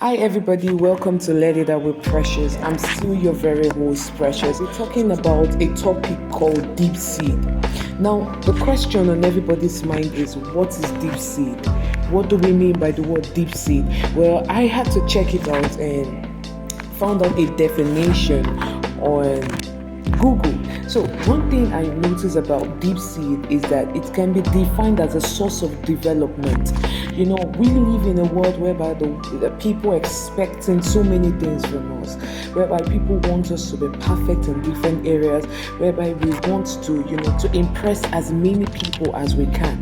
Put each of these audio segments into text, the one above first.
Hi everybody, welcome to Let It Out with Precious. I'm still your very host, Precious. We're talking about a topic called deep seed. Now, the question on everybody's mind is, what is deep seed? What do we mean by the word deep seed? Well, I had to check it out and found out a definition on Google. So one thing I noticed about deep seed is that it can be defined as a source of development. We live in a world whereby the people expecting so many things from us, whereby people want us to be perfect in different areas, whereby we want to impress as many people as we can.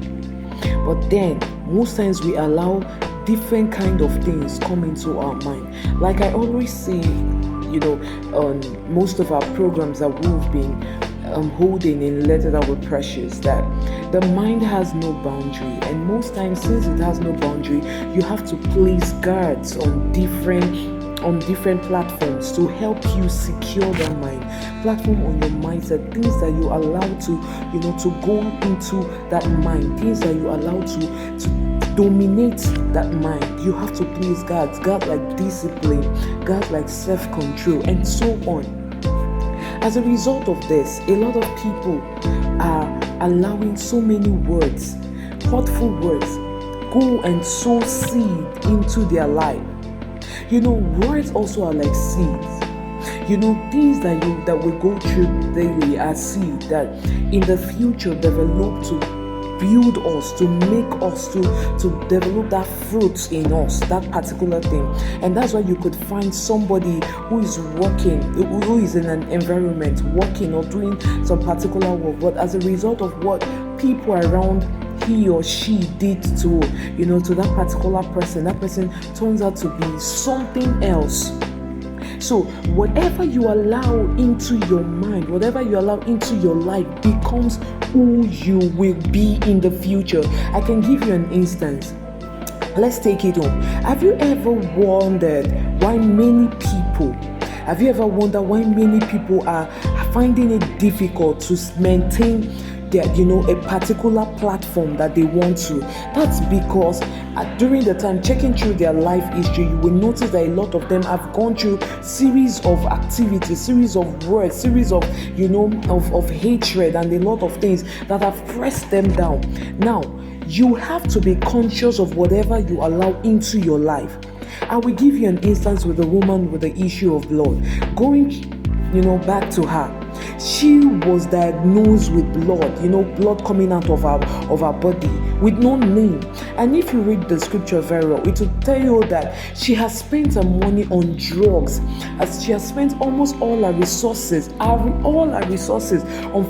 But then most times we allow different kind of things come into our mind. Like I always say, on most of our programs that we've been holding in Let It Out with Precious, that the mind has no boundary, and most times since it has no boundary, you have to place guards on different platforms to help you secure that mind. Platform on your mindset, things that you allow to go into that mind, things that you allow to dominate that mind. You have to place guard like discipline, guard like self-control, and so on. As a result of this, a lot of people are allowing so many words, hurtful words, go and sow seed into their life. Words also are like seeds. Things that we go through daily are seed that in the future develop to build us, to make us, to develop that fruit in us, that particular thing. And that's why you could find somebody who is working, who is in an environment, working or doing some particular work, but as a result of what people around he or she did to that particular person, that person turns out to be something else. So whatever you allow into your mind, whatever you allow into your life becomes who you will be in the future. I can give you an instance. Let's take it home. Have you ever wondered why many people are finding it difficult to maintain a particular platform that they want to? That's because during the time checking through their life history, you will notice that a lot of them have gone through series of activities, series of words, series of hatred, and a lot of things that have pressed them down. Now you have to be conscious of whatever you allow into your life. I will give you an instance with a woman with the issue of blood. Going back to her, she was diagnosed with blood coming out of her body with no name. And if you read the scripture very well, it will tell you that she has spent her money on drugs, as she has spent almost all her resources on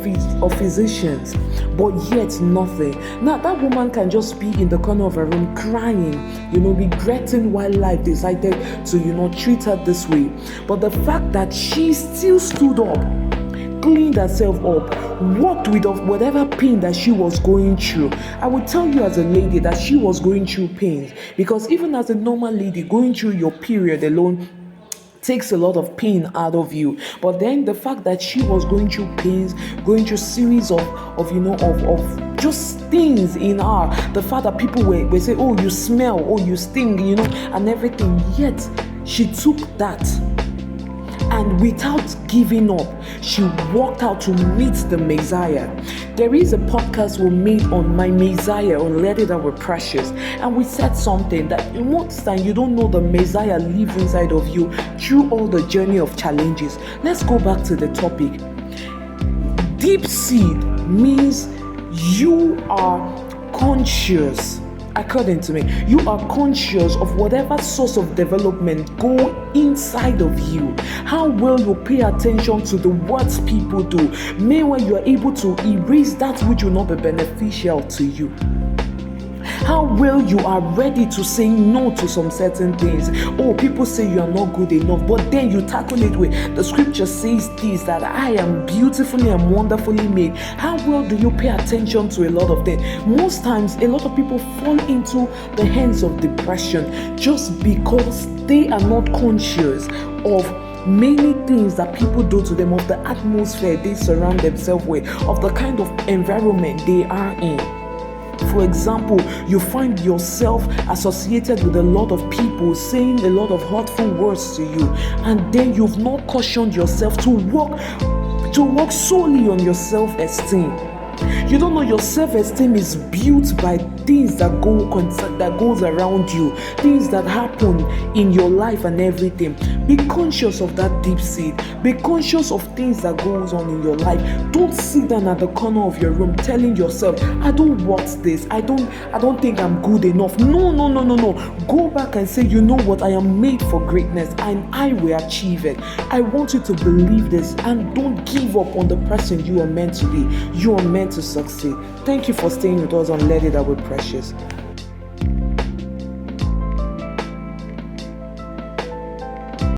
physicians, but yet nothing. Now that woman can just be in the corner of her room crying, regretting why life decided to treat her this way. But the fact that she still stood up, cleaned herself up, worked with whatever pain that she was going through. I would tell you as a lady that she was going through pains, because even as a normal lady, going through your period alone takes a lot of pain out of you. But then the fact that she was going through pains, going through series of just things in her, the fact that people were saying, oh, you smell, oh, you stink, and everything, yet she took that. And without giving up, she walked out to meet the Messiah. There is a podcast we made on my Messiah, on Let It Out with Precious. And we said something that most time you don't know the Messiah lives inside of you through all the journey of challenges. Let's go back to the topic. Deep seed means you are conscious. According to me, you are conscious of whatever source of development go inside of you. How well you pay attention to the words people do. Meanwhile, you are able to erase that which will not be beneficial to you. How well you are ready to say no to some certain things. Oh, people say you are not good enough, but then you tackle it with the scripture says this, that I am beautifully and wonderfully made. How well do you pay attention to a lot of things? Most times, a lot of people fall into the hands of depression just because they are not conscious of many things that people do to them, of the atmosphere they surround themselves with, of the kind of environment they are in. For example, you find yourself associated with a lot of people saying a lot of hurtful words to you, and then you've not cautioned yourself to work solely on your self-esteem. You don't know your self-esteem is built by things that goes around you, things that happen in your life and everything. Be conscious of that deep seed. Be conscious of things that goes on in your life. Don't sit down at the corner of your room telling yourself, I don't want this. I don't think I'm good enough. No. Go back and say, you know what? I am made for greatness and I will achieve it. I want you to believe this and don't give up on the person you are meant to be. You are meant to succeed. Thank you for staying with us on Let It Out with Precious.